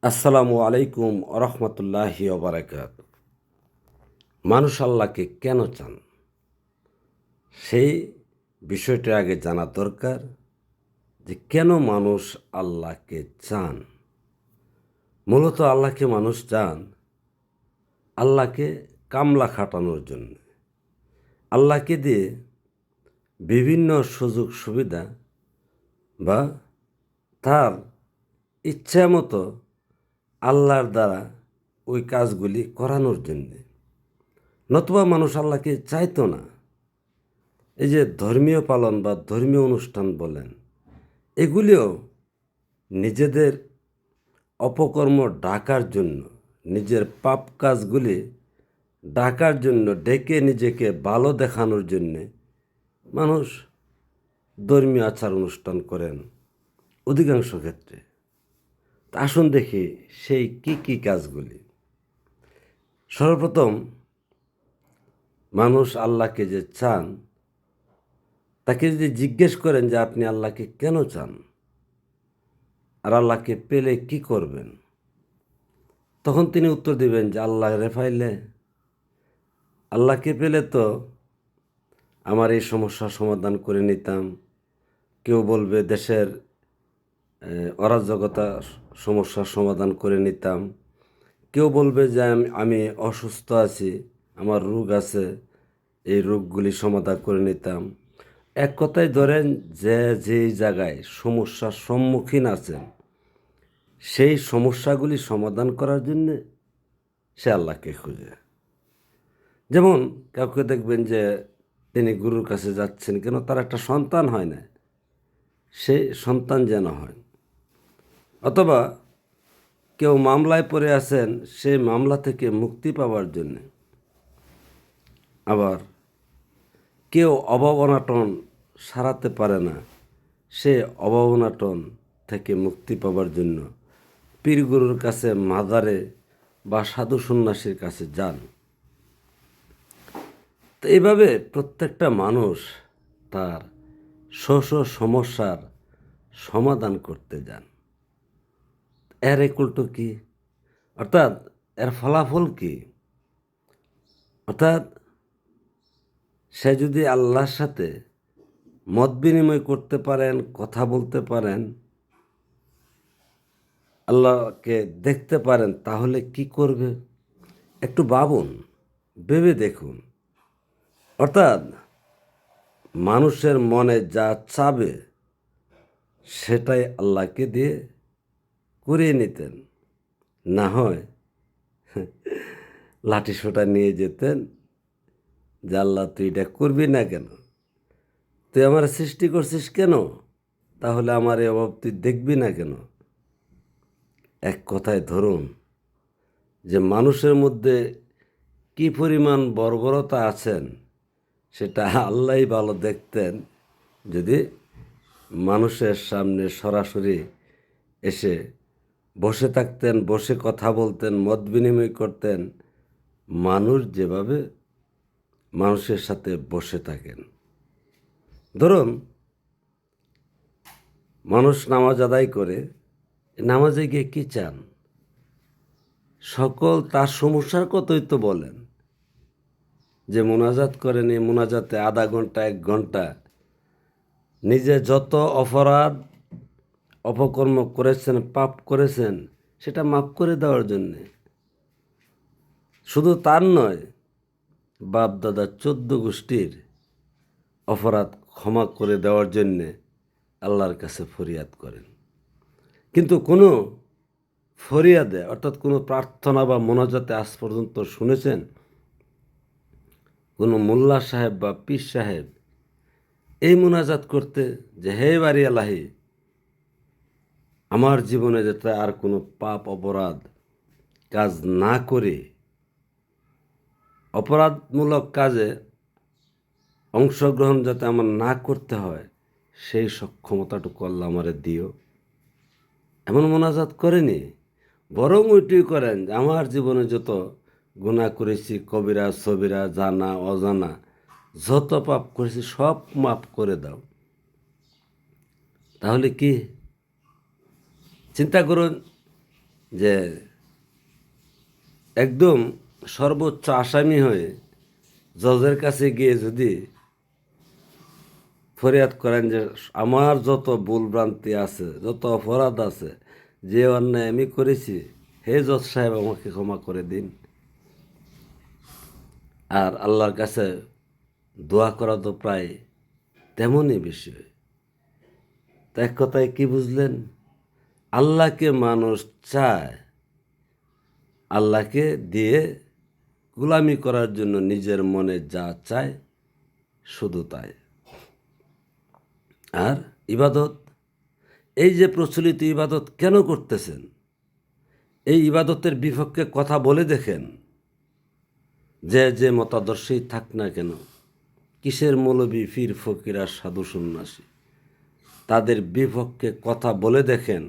আসসালামু আলাইকুম রহমতুল্লাহি ওবরাকাত। মানুষ আল্লাহকে কেন চান, সেই বিষয়টা আগে জানা দরকার যে কেন মানুষ আল্লাহকে চান। মূলত আল্লাহকে মানুষ চান আল্লাহকে কামলা খাটানোর জন্য, আল্লাহকে দিয়ে বিভিন্ন সুযোগ সুবিধা বা তার ইচ্ছা মতো আল্লাহর দ্বারা ওই কাজগুলি করানোর জন্যে। নতুবা মানুষ আল্লাহকে চাইতো না। এই যে ধর্মীয় পালন বা ধর্মীয় অনুষ্ঠান বলেন, এগুলিও নিজেদের অপকর্ম ঢাকার জন্য, নিজের পাপ কাজগুলি ঢাকার জন্য, ডেকে নিজেকে ভালো দেখানোর জন্যে মানুষ ধর্মীয় আচার অনুষ্ঠান করেন অধিকাংশ ক্ষেত্রে। আসুন দেখি সেই কি কাজগুলি। সর্বপ্রথম মানুষ আল্লাহকে যে চান, তাকে যদি জিজ্ঞেস করেন যে আপনি আল্লাহকে কেন চান আর আল্লাহকে পেলে কি করবেন, তখন তিনি উত্তর দিবেন যে আল্লাহ রেফাইলে, আল্লাহকে পেলে তো আমার এই সমস্যার সমাধান করে নিতাম। কেউ বলবে দেশের অরাজকতা সমস্যার সমাধান করে নিতাম। কেউ বলবে যে আমি অসুস্থ আছি, আমার রোগ আছে, এই রোগগুলি সমাধান করে নিতাম। এক কথায় ধরেন যে যেই জায়গায় সমস্যার সম্মুখীন আছেন, সেই সমস্যাগুলি সমাধান করার জন্যে সে আল্লাহকে খুঁজে। যেমন কাউকে দেখবেন যে তিনি গুরুর কাছে যাচ্ছেন, কেন তার একটা সন্তান হয় না, সে সন্তান যেন হয়। অথবা কেউ মামলায় পড়ে আছেন, সেই মামলা থেকে মুক্তি পাওয়ার জন্যে। আবার কেউ অভাব অনাটন সারাতে পারে না, সে অভাব অনাটন থেকে মুক্তি পাওয়ার জন্য পীরগুরুর কাছে, মাজারে বা সাধু সন্ন্যাসীর কাছে যান। তো এইভাবে প্রত্যেকটা মানুষ তার সমস্যার সমাধান করতে যান। এর একুলটো কি, অর্থাৎ এর ফলাফল কি? অর্থাৎ সে যদি আল্লাহর সাথে মত বিনিময় করতে পারেন, কথা বলতে পারেন, আল্লাহকে দেখতে পারেন, তাহলে কি করবে একটু ভাবুন, ভেবে দেখুন। অর্থাৎ মানুষের মনে যা চাবে সেটাই আল্লাহকে দিয়ে করিয়ে নিতেন, না হয় লাঠি সোটা নিয়ে যেতেন যে আল্লাহ তুই এটা করবি না কেন, তুই আমার সৃষ্টি করছিস কেন, তাহলে আমার এই অভাব তুই দেখবি না কেন। এক কথায় ধরুন যে মানুষের মধ্যে কি পরিমাণ বর্বরতা আছেন, সেটা আল্লাহই ভালো দেখতেন যদি মানুষের সামনে সরাসরি এসে বসে থাকতেন, বসে কথা বলতেন, মত বিনিময় করতেন, মানুষ যেভাবে মানুষের সাথে বসে থাকেন। ধরুন মানুষ নামাজ আদায় করে, নামাজে গিয়ে কী চান? সকল তার সমস্যার কথাই তো বলেন। যে মোনাজাত করেন, এই মোনাজাতে আধা ঘন্টা 1 ঘন্টা নিজে যত অপরাধ অপকর্ম করেছেন, পাপ করেছেন, সেটা মাফ করে দেওয়ার জন্যে। শুধু তার নয়, বাপ দাদা 14 গোষ্ঠীর অপরাধ ক্ষমা করে দেওয়ার জন্যে আল্লাহর কাছে ফরিয়াদ করেন। কিন্তু কোনো ফরিয়াদে, অর্থাৎ কোনো প্রার্থনা বা মোনাজাতে আজ পর্যন্ত শুনেছেন কোনো মোল্লা সাহেব বা পীর সাহেব এই মোনাজাত করতে যে হে বাড়ি আলাহি, আমার জীবনে যাতে আর কোনো পাপ অপরাধ কাজ না করে, অপরাধমূলক কাজে অংশগ্রহণ যাতে আমার না করতে হয়, সেই সক্ষমতাটুকু আল্লাহ আমারে দিও, এমন মোনাজাত করেনি। বরং ওইটুই করেন যে আমার জীবনে যত গুনাহ করেছি, কবিরা সবিরা, জানা অজানা যত পাপ করেছি সব মাফ করে দাও। তাহলে কি চিন্তা করুন, যে একদম সর্বোচ্চ আসামি হয়ে জজের কাছে গিয়ে যদি ফরিয়াদ করেন যে আমার যত ভুলভ্রান্তি আছে, যত অপরাধ আছে, যে অন্যায় আমি করেছি, হে জজ সাহেব আমাকে ক্ষমা করে দিন, আর আল্লাহর কাছে দোয়া করা তো প্রায় তেমনই বিষয়। তো এক কথায় কি বুঝলেন? আল্লাহকে মানুষ চায় আল্লাহকে দিয়ে গোলামি করার জন্য, নিজের মনে যা চায় শুধু তাই। আর ইবাদত, এই যে প্রচলিত ইবাদত কেন করতেছেন? এই ইবাদতের বিপক্ষে কথা বলে দেখেন। যে মতাদর্শেই থাক না কেন, কিসের মৌলবী, পীর, ফকির আর সাধু সন্ন্যাসী, তাদের বিপক্ষে কথা বলে দেখেন,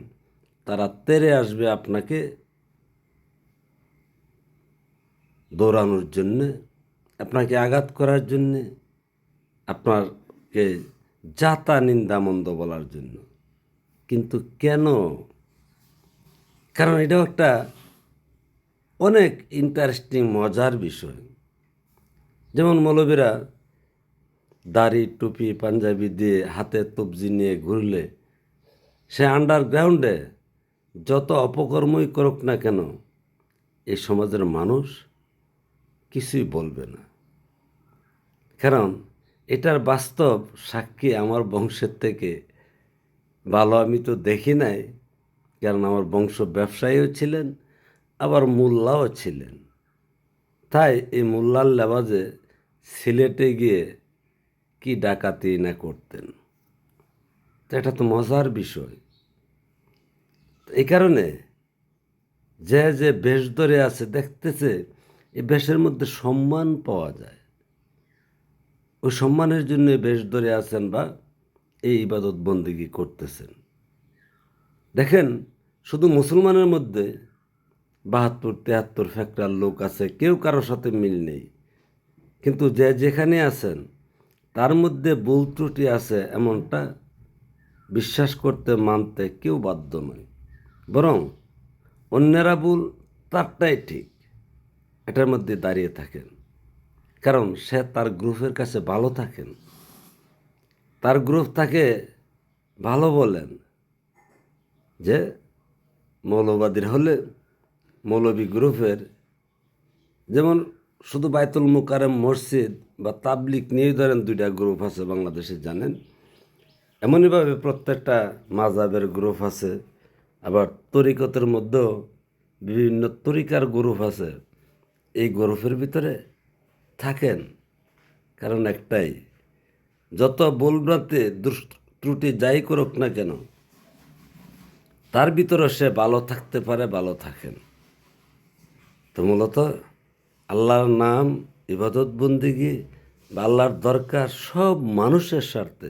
তারা তেড়ে আসবে আপনাকে দৌড়ানোর জন্যে, আপনাকে আঘাত করার জন্যে, আপনাকে যাতা নিন্দামন্দ বলার জন্য। কিন্তু কেন? কারণ এটাও একটা অনেক ইন্টারেস্টিং, মজার বিষয়। যেমন মৌলবীরা দাড়ি, টুপি, পাঞ্জাবি দিয়ে হাতে তবজি নিয়ে ঘুরলে সে আন্ডারগ্রাউন্ডে যত অপকর্মই করুক না কেন, এই সমাজের মানুষ কিছুই বলবে না। কারণ এটার বাস্তব সাক্ষী আমার বংশের থেকে ভালো আমি তো দেখি নাই, কারণ আমার বংশ ব্যবসায়ীও ছিলেন, আবার মোল্লাও ছিলেন। তাই এই মোল্লার লেবাজে সিলেটে গিয়ে কি ডাকাতি না করতেন, তো এটা তো মজার বিষয়। এই কারণে যে বেশ ধরে আছে, দেখতেছে এই বেশের মধ্যে সম্মান পাওয়া যায়, ওই সম্মানের জন্য বেশ ধরে আছেন বা এই ইবাদত বন্দেগী করতেছেন। দেখেন, শুধু মুসলমানের মধ্যে ৭২-৭৩ ফ্যাক্টর লোক আছে, কেউ কারোর সাথে মিল নেই, কিন্তু যে যেখানে আছেন তার মধ্যে ভুল ত্রুটি আছে এমনটা বিশ্বাস করতে, মানতে কেউ বাধ্য নয়। বরং অন্যেরা ভুল, তারটাই ঠিক, এটার মধ্যে দাঁড়িয়ে থাকেন। কারণ সে তার গ্রুপের কাছে ভালো থাকেন, তার গ্রুপ তাকে ভালো বলেন, যে মৌলবাদীর হলে মৌলবী গ্রুপের, যেমন শুধু বাইতুল মুকাররম মসজিদ বা তাবলিগ নিয়ে ধরেন 2টা গ্রুপ আছে বাংলাদেশে, জানেন। এমনইভাবে প্রত্যেকটা মাযহাবের গ্রুপ আছে, আবার তরিকতের মধ্যেও বিভিন্ন তরিকার গ্রুপ আছে। এই গ্রুপের ভিতরে থাকেন, কারণ একটাই, যত ভুলভ্রান্তি ত্রুটি যাই করুক না কেন, তার ভিতরে সে ভালো থাকতে পারে, ভালো থাকেন। তো মূলত আল্লাহর নাম, ইবাদত বন্দেগী বা আল্লাহর দরকার সব মানুষের স্বার্থে।